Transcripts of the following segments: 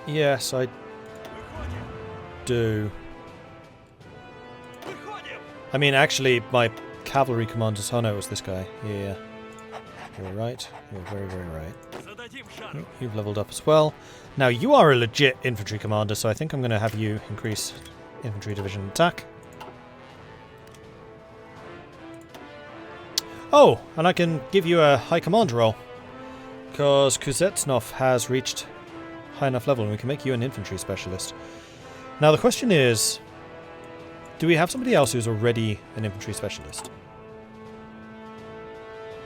Yes, I do. I mean, actually, my cavalry commander's... Oh no, it was this guy. Yeah. You're right. You're very, very right. Oh, you've leveled up as well. Now, you are a legit infantry commander, so I think I'm going to have you increase infantry division attack. Oh, and I can give you a high command role. Because Kuznetsov has reached high enough level and we can make you an infantry specialist. Now, the question is... Do we have somebody else who's already an infantry specialist?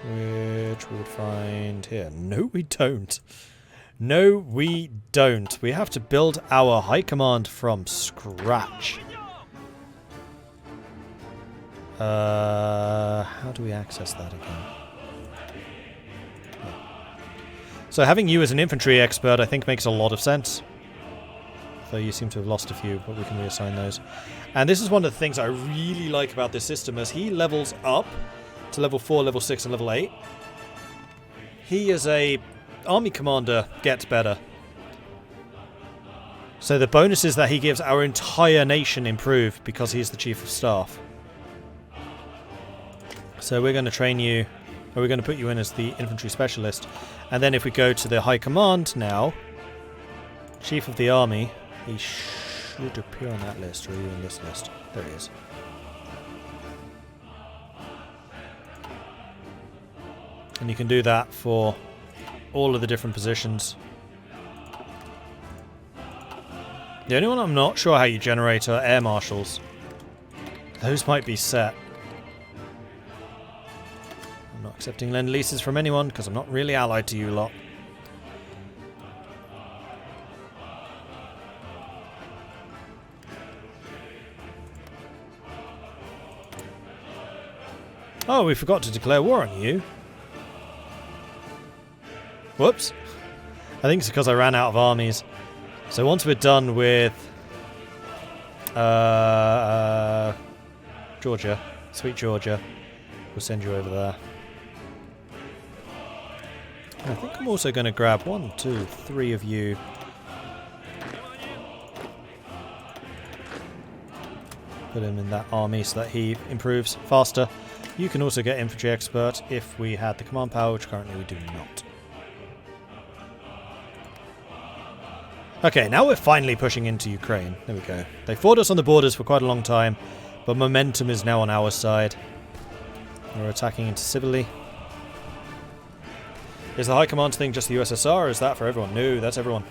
Which we would find here. No, we don't. No, we don't. We have to build our high command from scratch. How do we access that again? So having you as an infantry expert I think makes a lot of sense. Though you seem to have lost a few, but we can reassign those. And this is one of the things I really like about this system. As he levels up to level 4, level 6 and level 8, he as a army commander gets better. So the bonuses that he gives our entire nation improve because he's the chief of staff. So we're going to train you, or we're going to put you in as the infantry specialist. And then if we go to the high command now, chief of the army, he should appear on that list, or are you in this list? There he is. And you can do that for all of the different positions. The only one I'm not sure how you generate are air marshals. Those might be set. I'm not accepting lend-leases from anyone because I'm not really allied to you lot. Oh, we forgot to declare war on you. Whoops. I think it's because I ran out of armies. So once we're done with Georgia, sweet Georgia, we'll send you over there. I think I'm also going to grab 1, 2, 3 of you. Put him in that army so that he improves faster. You can also get infantry expert if we had the command power, which currently we do not. Okay, now we're finally pushing into Ukraine. There we go. They fought us on the borders for quite a long time, but momentum is now on our side. We're attacking into Sibily. Is the High Command thing just the USSR, or is that for everyone? No, that's everyone.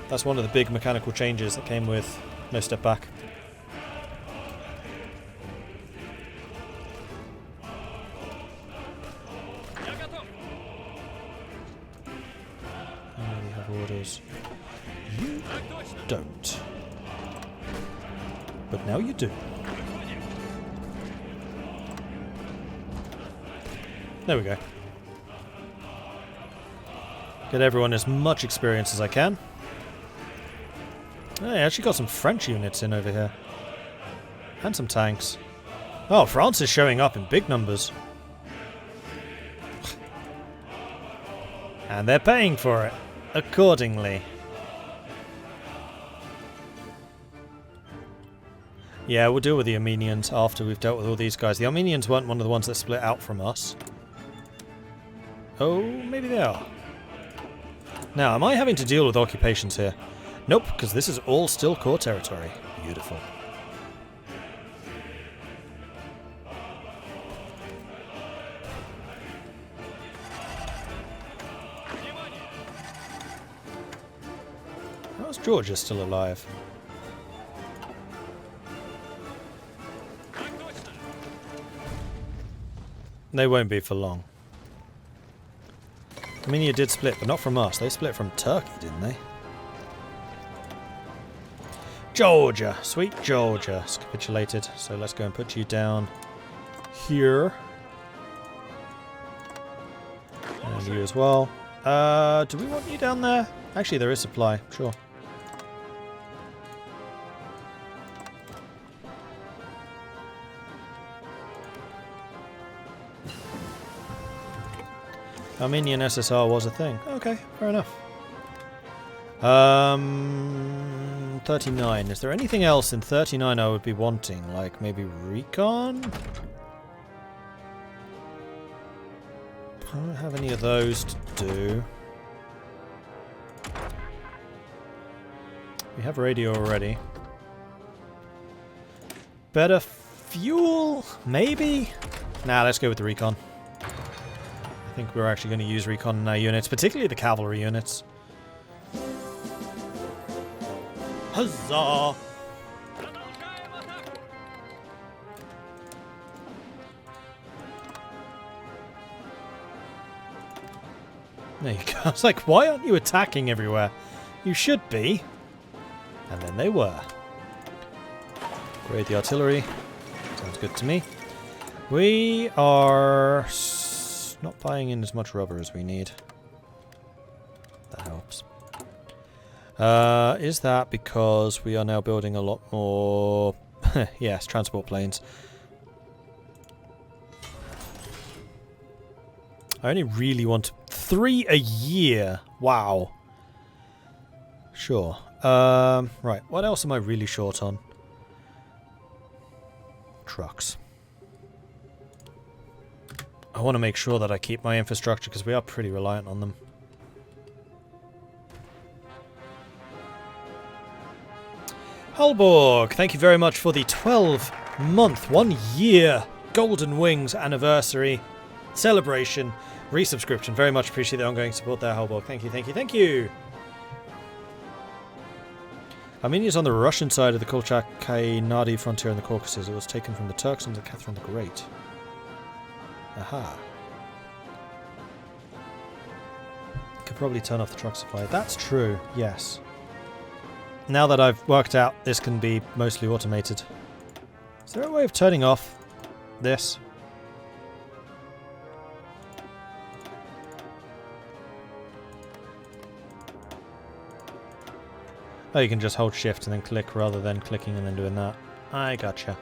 That's one of the big mechanical changes that came with No Step Back. Orders. You don't. But now you do. There we go. Get everyone as much experience as I can. I actually got some French units in over here. And some tanks. Oh, France is showing up in big numbers. And they're paying for it. Accordingly. Yeah, we'll deal with the Armenians after we've dealt with all these guys. The Armenians weren't one of the ones that split out from us. Oh, maybe they are. Now, am I having to deal with occupations here? Nope, because this is all still core territory. Beautiful. How's Georgia still alive? They won't be for long. Armenia did split, but not from us. They split from Turkey, didn't they? Georgia! Sweet Georgia. It's capitulated, so let's go and put you down here. And you as well. Do we want you down there? Actually, there is supply. Sure. Armenian SSR was a thing. Okay, fair enough. 39. Is there anything else in 39 I would be wanting? Like maybe recon? I don't have any of those to do. We have radio already. Better fuel? Maybe? Nah, let's go with the recon. I think we're actually going to use recon in our units, particularly the cavalry units. Huzzah! There you go. I was like, why aren't you attacking everywhere? You should be. And then they were. Great, the artillery. Sounds good to me. We are not buying in as much rubber as we need. That helps. Is that because we are now building a lot more... yes, transport planes. I only really want 3 a year. Wow. Sure. Right, what else am I really short on? Trucks. I want to make sure that I keep my infrastructure because we are pretty reliant on them. Holborg, thank you very much for the 12-month, 1-year Golden Wings anniversary celebration resubscription. Very much appreciate the ongoing support there, Holborg. Thank you, thank you, thank you. Armenia's on the Russian side of the Kolchak-Kainadi frontier in the Caucasus. It was taken from the Turks under Catherine the Great. Aha. Could probably turn off the truck supply. That's true, yes. Now that I've worked out this can be mostly automated. Is there a way of turning off this? Oh, you can just hold shift and then click rather than clicking and then doing that. I gotcha.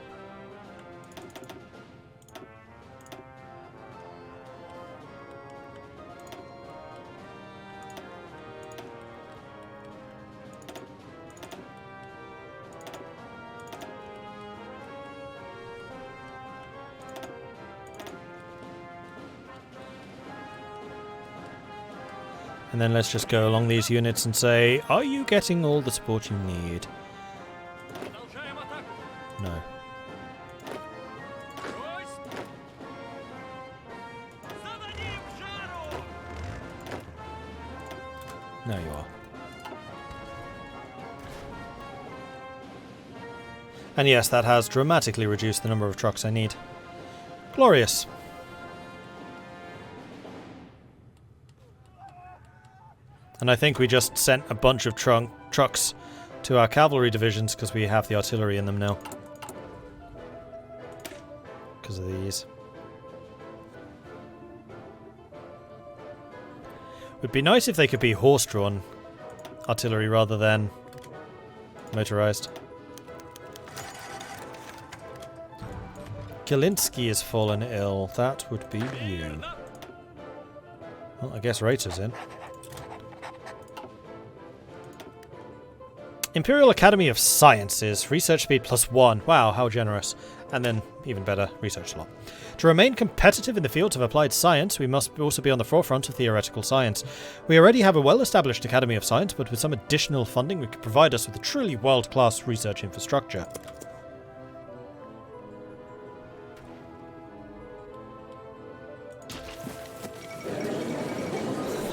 And then let's just go along these units and say, are you getting all the support you need? No. No, you are. And yes, that has dramatically reduced the number of trucks I need. Glorious. And I think we just sent a bunch of trucks to our cavalry divisions because we have the artillery in them now. Because of these. Would be nice if they could be horse-drawn artillery rather than motorized. Kilinsky has fallen ill. That would be you. Well, I guess Rater's in. Imperial Academy of Sciences. Research speed +1. Wow, how generous. And then, even better, research slot. To remain competitive in the fields of applied science, we must also be on the forefront of theoretical science. We already have a well-established Academy of Science, but with some additional funding, we could provide us with a truly world-class research infrastructure.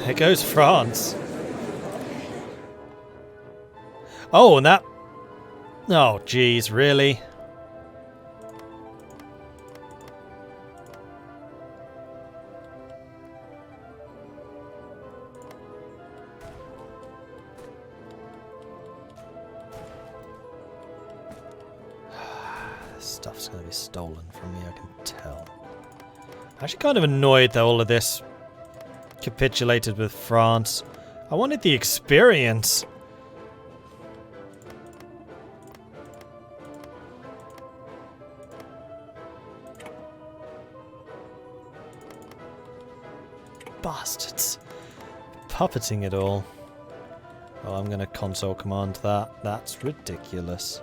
There goes France. Oh, and that... Oh, jeez, really? This stuff's going to be stolen from me, I can tell. I'm actually kind of annoyed that all of this capitulated with France. I wanted the experience. Bastards. Puppeting it all. Well, I'm going to console command that. That's ridiculous.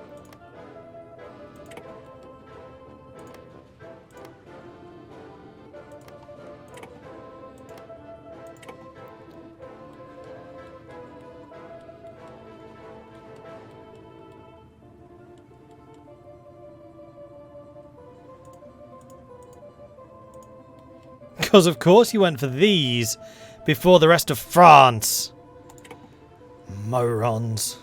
Because of course you went for these before the rest of France. Morons.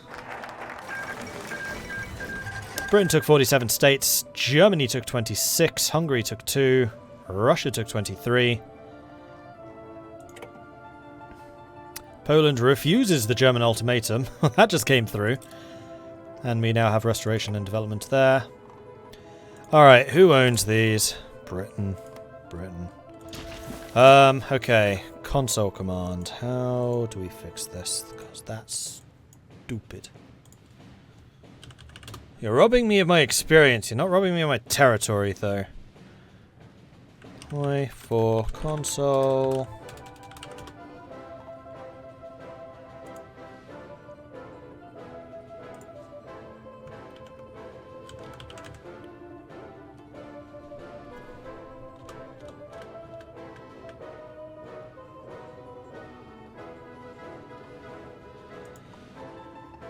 Britain took 47 states, Germany took 26, Hungary took 2, Russia took 23. Poland refuses the German ultimatum. That just came through. And we now have restoration and development there. Alright, who owns these? Britain. Okay. Console command. How do we fix this? Because that's stupid. You're robbing me of my experience. You're not robbing me of my territory, though. Y for console.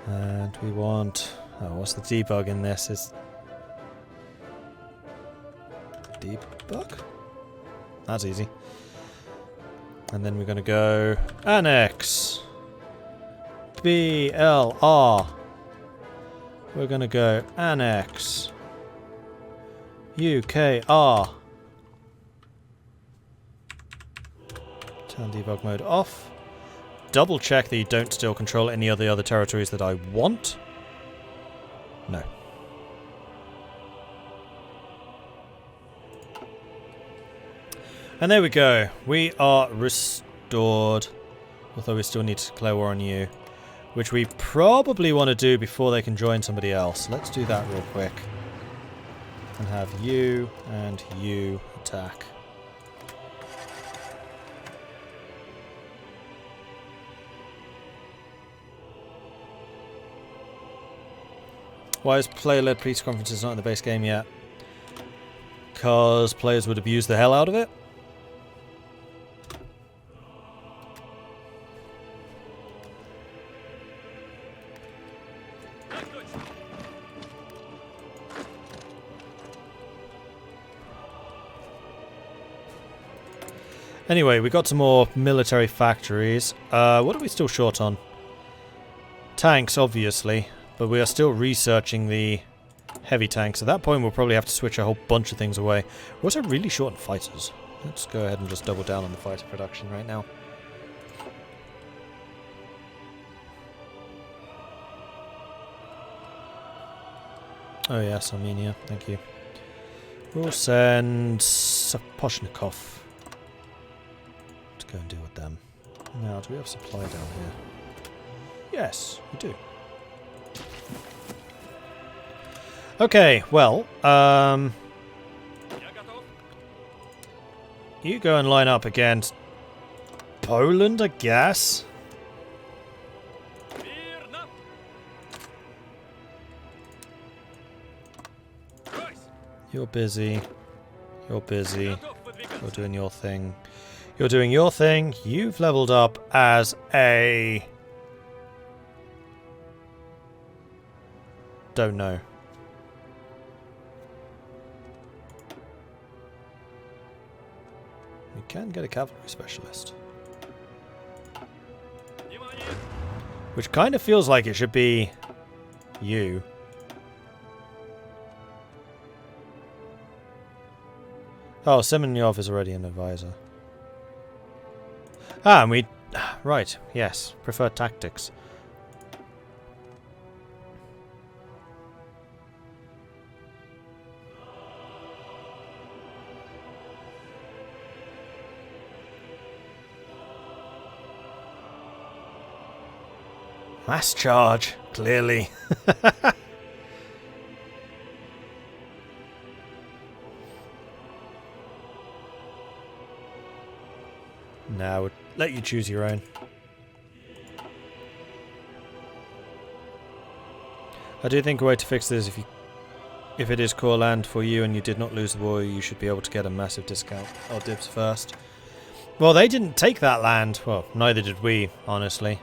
And we want... Oh, what's the debug in this? Is debug? That's easy. And then we're going to go annex. BLR. We're going to go annex. UKR. Turn debug mode off. Double check that you don't still control any of the other territories that I want. No. And there we go. We are restored. Although we still need to declare war on you. Which we probably want to do before they can join somebody else. Let's do that real quick. And have you and you attack. Why is player-led peace conferences not in the base game yet? Because players would abuse the hell out of it. Anyway, we got some more military factories. What are we still short on? Tanks, obviously. But we are still researching the heavy tanks. At that point, we'll probably have to switch a whole bunch of things away. We're also really short on fighters. Let's go ahead and just double down on the fighter production right now. Oh yes, Armenia. Thank you. We'll send Sapochnikov to go and deal with them. Now, do we have supply down here? Yes, we do. Okay, well, you go and line up against Poland, I guess. You're busy. You're busy. You're doing your thing. You're doing your thing. You've leveled up as a... Don't know. We can get a cavalry specialist. Which kind of feels like it should be you. Oh, Semenyov is already an advisor. Ah, and we... Right, yes. Prefer tactics. Mass charge, clearly. Now, let you choose your own. I do think a way to fix this, if it is core land for you and you did not lose the war, you should be able to get a massive discount. Oh, dibs first. Well, they didn't take that land. Well, neither did we, honestly.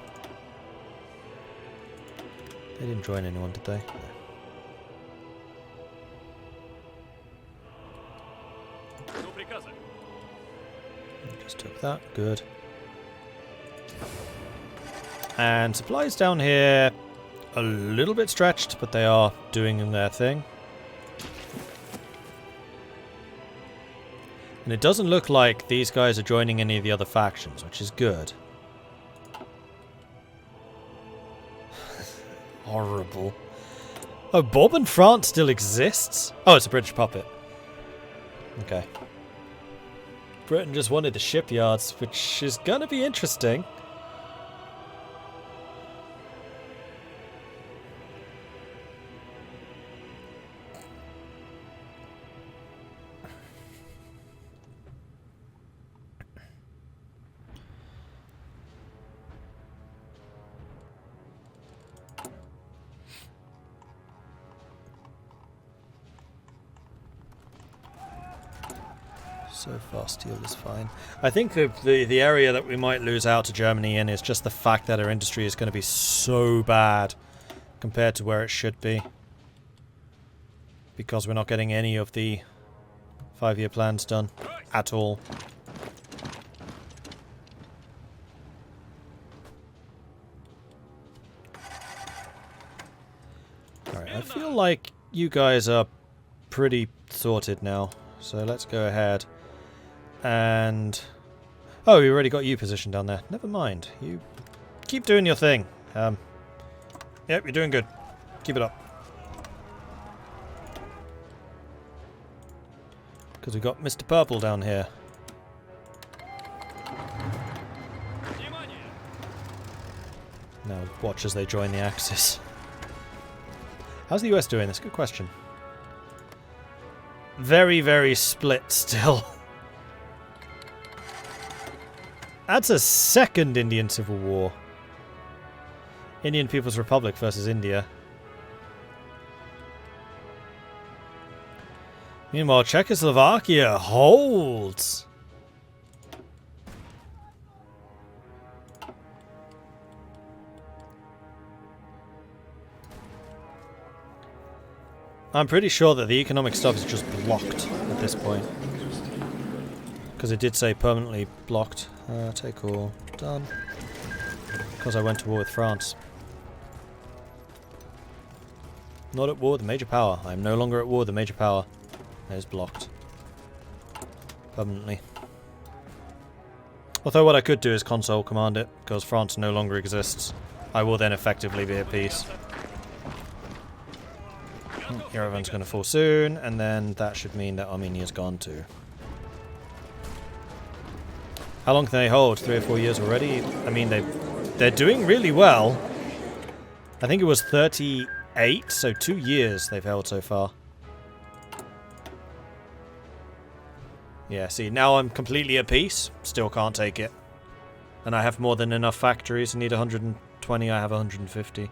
They didn't join anyone, did they? Just took that. Good. And supplies down here, a little bit stretched, but they are doing their thing. And it doesn't look like these guys are joining any of the other factions, which is good. Horrible. Oh, Bourbon France still exists? Oh, it's a British puppet. Okay. Britain just wanted the shipyards, which is going to be interesting. So far, steel is fine. I think the area that we might lose out to Germany in is just the fact that our industry is going to be so bad compared to where it should be. Because we're not getting any of the 5-year plans done at all. Alright, I feel like you guys are pretty sorted now. So let's go ahead. And... oh, we already got you positioned down there. Never mind. You keep doing your thing. Yep, you're doing good. Keep it up. Because we got Mr. Purple down here. Now watch as they join the Axis. How's the US doing? That's a good question. Very, very split still. That's a second Indian Civil War. Indian People's Republic versus India. Meanwhile, Czechoslovakia holds. I'm pretty sure that the economic stuff is just blocked at this point. Because it did say permanently blocked. Take all. Done. Because I went to war with France. Not at war with a major power. I am no longer at war with a major power. It is blocked. Permanently. Although what I could do is console command it, because France no longer exists. I will then effectively be at peace. Yerevan's going to fall soon, and then that should mean that Armenia's gone too. How long can they hold? 3 or 4 years already? I mean, they're doing really well. I think it was 38, so 2 years they've held so far. Yeah, see, now I'm completely at peace. Still can't take it. And I have more than enough factories. I need 120, I have 150.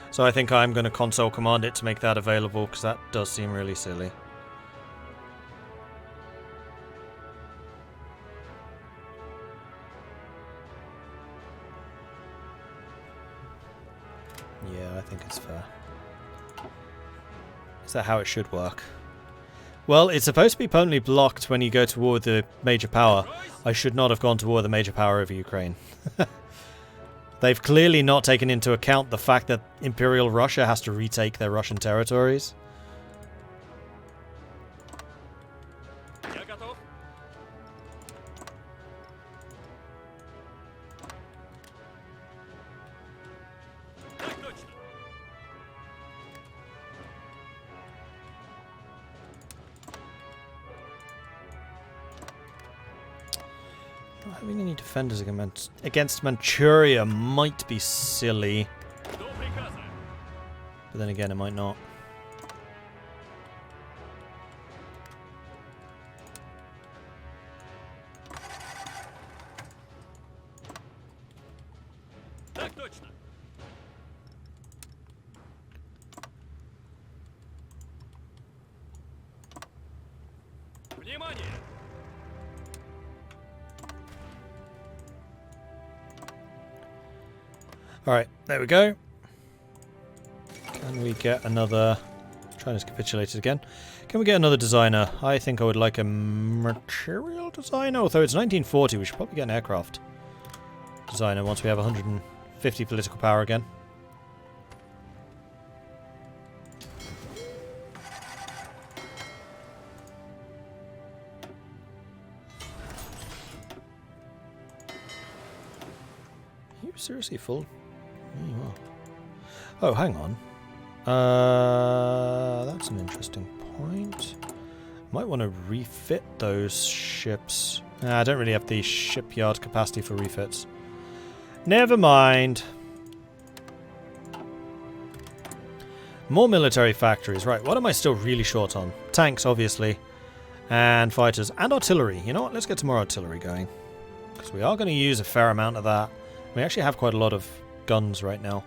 So I think I'm going to console command it to make that available, because that does seem really silly. Yeah, I think it's fair. Is that how it should work? Well, it's supposed to be permanently blocked when you go to war with the major power. I should not have gone to war with the major power over Ukraine. They've clearly not taken into account the fact that Imperial Russia has to retake their Russian territories. Not having any defenders against Manchuria might be silly. But then again, it might not. Alright, there we go. Can we get another... China's capitulated again. Can we get another designer? I think I would like a material designer, although it's 1940, we should probably get an aircraft designer once we have 150 political power again. Are you seriously full? Yeah, you are. Oh, hang on. That's an interesting point. Might want to refit those ships. I don't really have the shipyard capacity for refits. Never mind. More military factories. Right, what am I still really short on? Tanks, obviously. And fighters. And artillery. You know what? Let's get some more artillery going. Because we are going to use a fair amount of that. We actually have quite a lot of guns right now.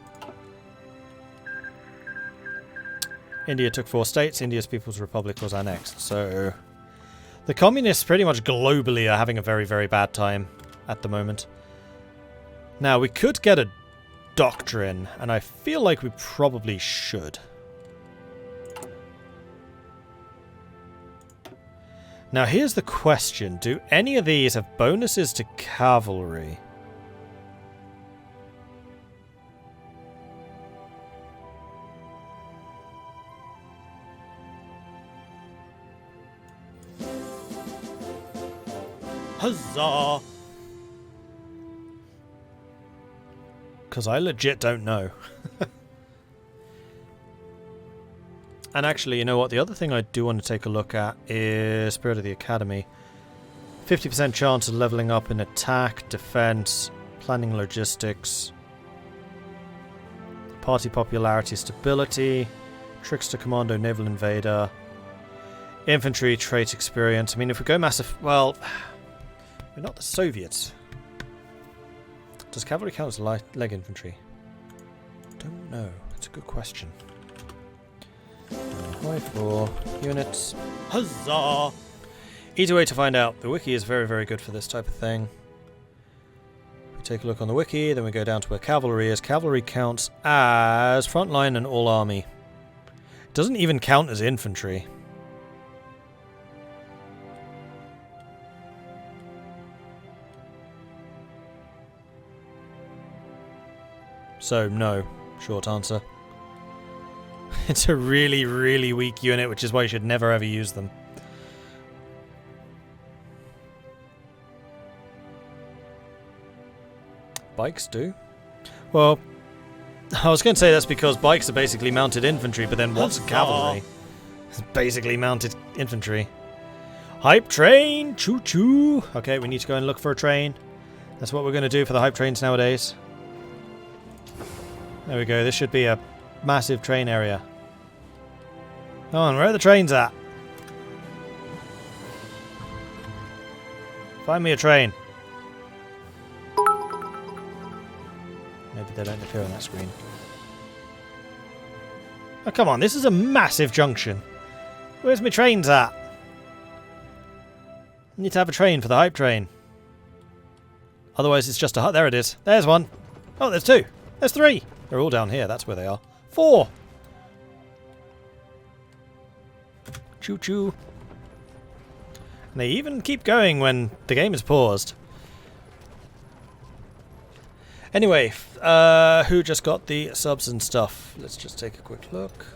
India took 4 states. India's People's Republic was annexed. So the communists pretty much globally are having a very, very bad time at the moment. Now, we could get a doctrine, and I feel like we probably should. Now, here's the question. Do any of these have bonuses to cavalry? Huzzah! Because I legit don't know. And actually, you know what? The other thing I do want to take a look at is Spirit of the Academy. 50% chance of leveling up in attack, defense, planning logistics, party popularity, stability, trickster, commando, naval invader, infantry, trait experience. I mean, if we go massive... Well... We're not the Soviets. Does cavalry count as leg infantry? Don't know. It's a good question. High 4 units. Huzzah! Easy way to find out. The wiki is very, very good for this type of thing. We take a look on the wiki, then we go down to where cavalry is. Cavalry counts as frontline and all army. It doesn't even count as infantry. So, no. Short answer. It's a really, really weak unit, which is why you should never ever use them. Bikes do? Well, I was going to say that's because bikes are basically mounted infantry, but then what's cavalry? It's basically mounted infantry. Hype train! Choo-choo! Okay, we need to go and look for a train. That's what we're going to do for the hype trains nowadays. There we go, this should be a massive train area. Come on, where are the trains at? Find me a train. Maybe they don't appear on that screen. Oh, come on, this is a massive junction. Where's my trains at? I need to have a train for the hype train. Otherwise it's just a hut. There it is. There's one. Oh, there's 2. There's 3. They're all down here. That's where they are. 4. Choo-choo. And they even keep going when the game is paused. Anyway, who just got the subs and stuff? Let's just take a quick look.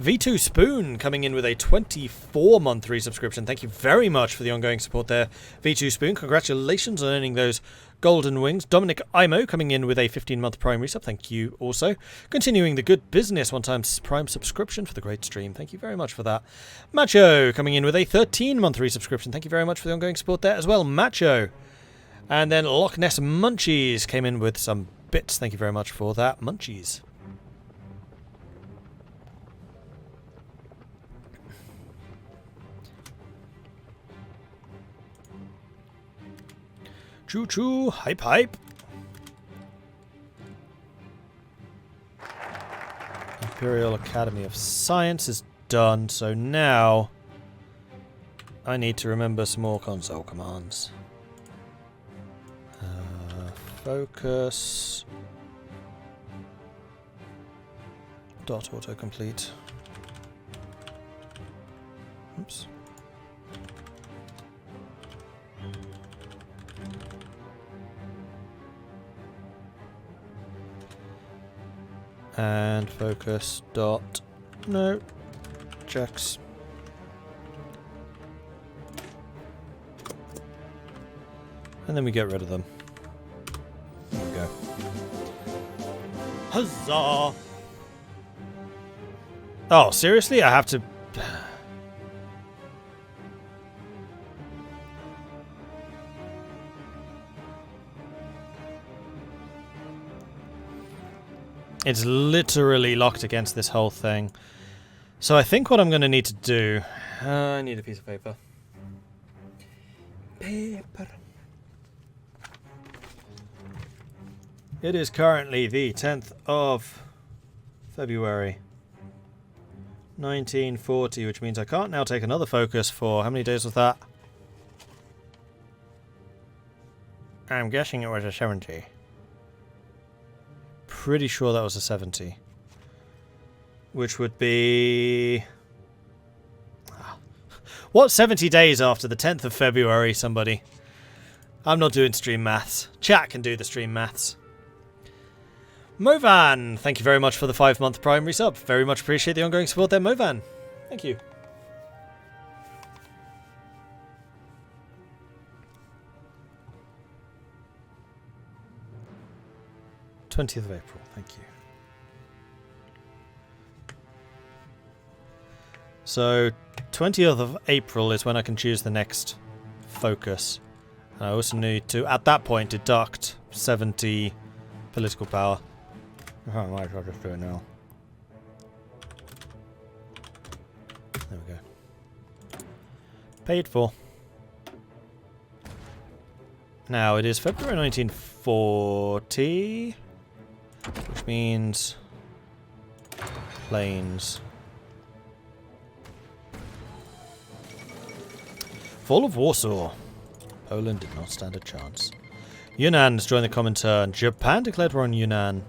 V2 Spoon coming in with a 24-month resubscription. Thank you very much for the ongoing support there, V2 Spoon. Congratulations on earning those golden wings. Dominic Imo coming in with a 15-month Prime resub. Thank you also. Continuing the good business, one-time Prime subscription for the great stream. Thank you very much for that. Macho coming in with a 13-month resubscription. Thank you very much for the ongoing support there as well, Macho. And then Loch Ness Munchies came in with some bits. Thank you very much for that, Munchies. Choo-choo, hype hype. Imperial Academy of Science is done, so now I need to remember some more console commands. Focus. Dot autocomplete. Oops. And focus dot no checks. And then we get rid of them. There we go. Huzzah! Oh, seriously? I have to... It's literally locked against this whole thing. So I think what I'm going to need to do... I need a piece of paper. Paper. It is currently the 10th of February 1940, which means I can't now take another focus for... How many days was that? I'm guessing it was a 70. Pretty sure that was a 70. Which would be... What 70 days after the 10th of February, somebody? I'm not doing stream maths. Chat can do the stream maths. Movan, thank you very much for the 5-month primary sub. Very much appreciate the ongoing support there, Movan. Thank you. th of April, thank you. So, 20th of April is when I can choose the next focus. And I also need to, at that point, deduct 70 political power. I might as well just do it now. There we go. Paid for. Now, it is February 1940, which means planes. Fall of Warsaw. Poland did not stand a chance. Yunnan has joined the common turn. Japan declared war on Yunnan.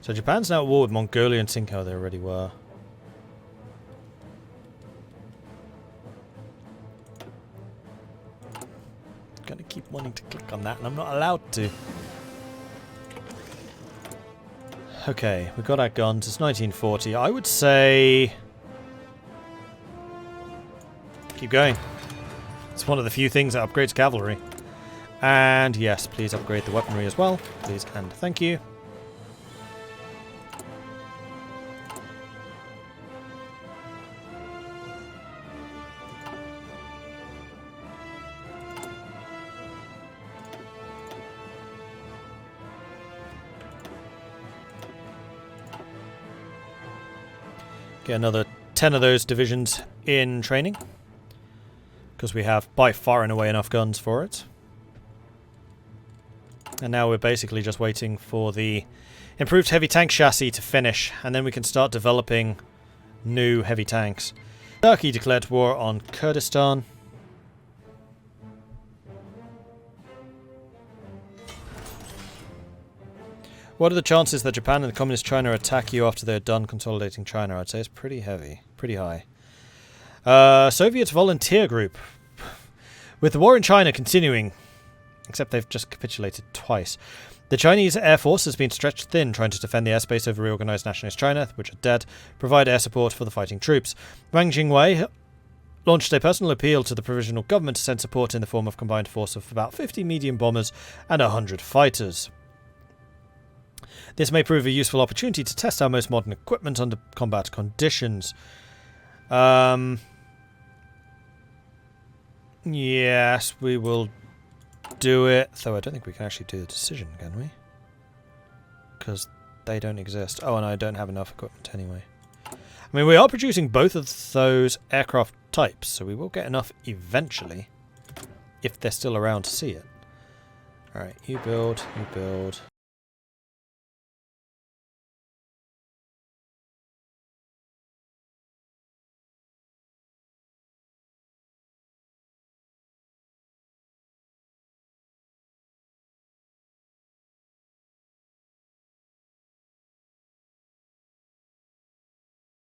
So Japan's now at war with Mongolia and Tsinghua. They already were. I'm gonna keep wanting to click on that, and I'm not allowed to. Okay, we've got our guns. It's 1940. I would say... keep going. It's one of the few things that upgrades cavalry. And yes, please upgrade the weaponry as well. Please and thank you. Get another 10 of those divisions in training, because we have by far and away enough guns for it. And now we're basically just waiting for the improved heavy tank chassis to finish, and then we can start developing new heavy tanks. Turkey declared war on Kurdistan. What are the chances that Japan and Communist China attack you after they're done consolidating China? I'd say it's pretty heavy. Pretty high. Soviet volunteer group. With the war in China continuing, except they've just capitulated twice, the Chinese Air Force has been stretched thin trying to defend the airspace over reorganized nationalist China, which are dead, provide air support for the fighting troops. Wang Jingwei launched a personal appeal to the provisional government to send support in the form of combined force of about 50 medium bombers and 100 fighters. This may prove a useful opportunity to test our most modern equipment under combat conditions. Yes, we will do it. Though I don't think we can actually do the decision, can we? Because they don't exist. Oh, and I don't have enough equipment anyway. I mean, we are producing both of those aircraft types, so we will get enough eventually, if they're still around to see it. Alright, you build, you build.